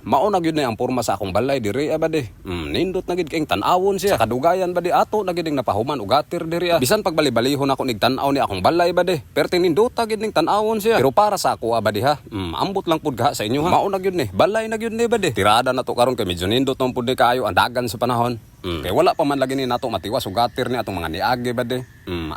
Mao na gyud na ang porma sa akong balay diri bade. Nindot na gid kayong tan-awon siya. Sa kadugayan bade ato na gid ning napahuman og gatir diri. Bisan pagbali-balihon ako nig tan-aw ni akong balay bade. Perti nindot ta gid ning tan-awon siya. Pero para sa ako bade ha. Ambot lang pud ha sa inyo ha. Mao na gyud ni. Balay na gyud ni bade. Tirada na to karon kay medyo nindot tong pud kayo ang dagan sa panahon. Kaya wala pa man lagi ni nato matiwas o gatir ni atong mga niagi ba de.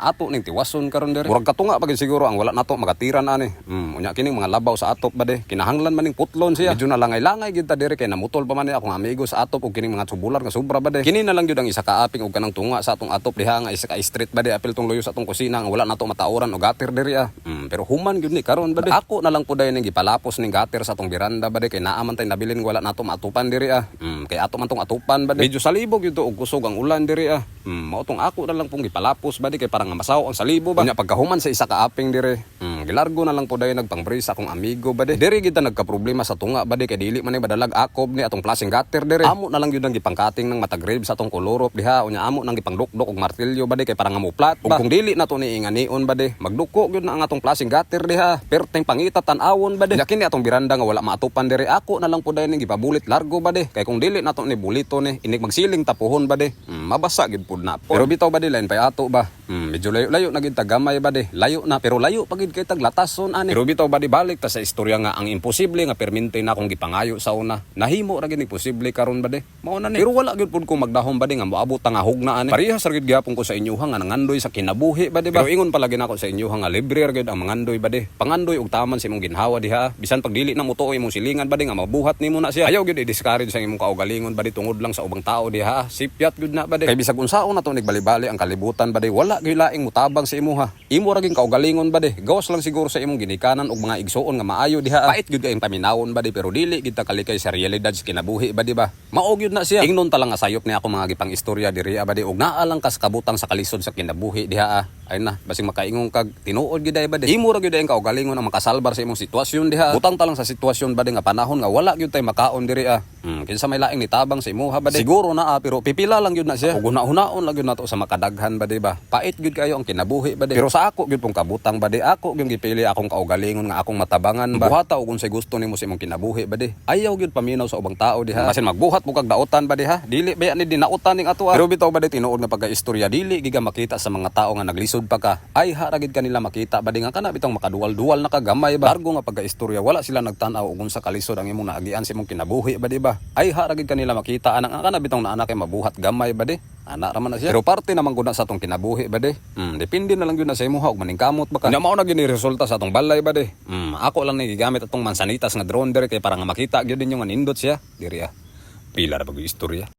Ato ning tiwason karon dere. Murag katunga pagin siguro ang wala nato magatiran ani. Unya kining mga labaw sa atop ba de. Kinahanglan man ning putlon siya. Medyo na langay-langay gid ta dere kay namutol pa man ni akong amigo sa atop ug kining mga tubular nga sobra ba de. Kini na lang gyud ang isa ka aping ug kanang tunga sa atong atop diha nga isa ka street ba de apil tong luyo sa atong kusina nga wala nato matauran o gatir dere pero human gyud ni karon ba de. Ako na lang pud ning gipalapos ning gatir sa atong beranda ba de kay naa man tay nabilin wala nato matupan dere kay ato man tong atupan ba de. Medyo salibog gyud og kusog ang ulan diri mao tong ako na lang pong gipalapos ba di kay parang masaw ang salibo ba. Nya pagkahuman sa isa ka aping diri gilargo na lang po dayon nagpang-brace akong amigo ba di. Diri gid nagka-problema sa tunga ba di kay dili man ni badalag akob ni atong plasing gatter diri. Amo na lang gyud ang gipangkating ng matagrib sa atong kolorop diha unya amo nang gipangdukdok og martilyo ba di kay parang amuplat ba. Ug kung dili na to ni inganion ba di magduko gyud na ang atong plasing gatter diha perteng pangita tan-awon ba di. Nya kini atong biranda nga wala maatupan diri ako na lang po dayon gipabulit largo ba di kay kung dili na to ni bulito ni inig magsiling tapuhon ba di. Mabasa gid pud na po. Pero bitaw ba di lain pay ato ba. Medyo layo na gid tagamay ba di. Layo na pero layo pa gid kay taglatason ani. Pero bitaw ba di balik ta sa istorya nga ang imposible nga permente na akong gipangayo sa una. Nahimo ra gid ni posible karon ba di. Mao na ni. Pero wala gid pud ko magdahom ba di nga moabot ta nga hugna ani. Parehas ra gid gyapon ko sa inyo nga nangandoy sa kinabuhi ba di ba. Pero ingon palagi nako sa inyo nga libre ra gid ang mangandoy ba di. Pangandoy og taman sa imong ginhawa diha. Bisan pag dili na mo tuoy imong silingan ba di nga mabuhat nimo na siya. Ayaw gid i-discourage sa imong kaugalingon ba di tungod lang sa ubang tao diha. Sipyat gid na ba di. Kay bisag unsaon na to nigbali-bali ang kalibutan ba di wala gyud laing mutabang sa imo ha. Imo ra gyud kaugalingon ba di. Gawas lang siguro sa imong ginikanan og mga igsuon nga maayo diha. Pait gyud kay paminawon ba di pero dili gid ta kalikay sa realidad sa kinabuhi ba di ba. Mao gyud na siya. Ingnon ta lang nga sayop ni ako mga gipang istorya diri ba di og naa lang kas kabutang sa kalisod sa kinabuhi diha. Ay na basing makaingon kag tinuod gyud ba di. Imo ra gyud ang kaugalingon ang makasalbar sa imong sitwasyon diha. Butang ta lang sa sitwasyon ba di nga panahon nga wala gyud tay makaon diri kinsa may laing nitabang sa imuha ba di. Siguro na pero pipila lang gyud na siya. Ug hunaon lang gyud nato sa makadaghan ba di ba. Pait gyud kayo ang kinabuhi ba di. Pero sa ako gyud pong kabutang ba di ako gyud gipili akong kaugalingon nga akong matabangan ba. Buhata og unsay gusto nimo sa imong kinabuhi ba di. Ayaw gyud paminaw sa ubang tao diha. Basin magbuhat mo kag daotan ba di ha. Dili ba ni dinautan ning ato Pero bitaw ba di tinuod nga pagka-istorya dili giga makita sa mga tao nga naglisod pa ka. Ay hara gid kanila makita ba di nga kana bitong makaduwal-duwal na kagamay ba. Largo nga pagka-istorya wala sila nagtan-aw og unsa kalisod ang imong naagian sa imong kinabuhi ba di ba. Ay hara gid kanila makita anang kana bitong naanak kay mabuhat gamay ba di. Ana ra man na siya. Pero parte naman gud na sa atong kinabuhi ba di. Depende na lang gyud na sa imuha og maningkamot ba ka. Nya mao na gyud ni resulta sa atong balay ba di. Ako lang ni gigamit atong mansanitas nga drone diri kay para nga makita gyud ninyo nga nindot siya diri Pila ra pag istorya.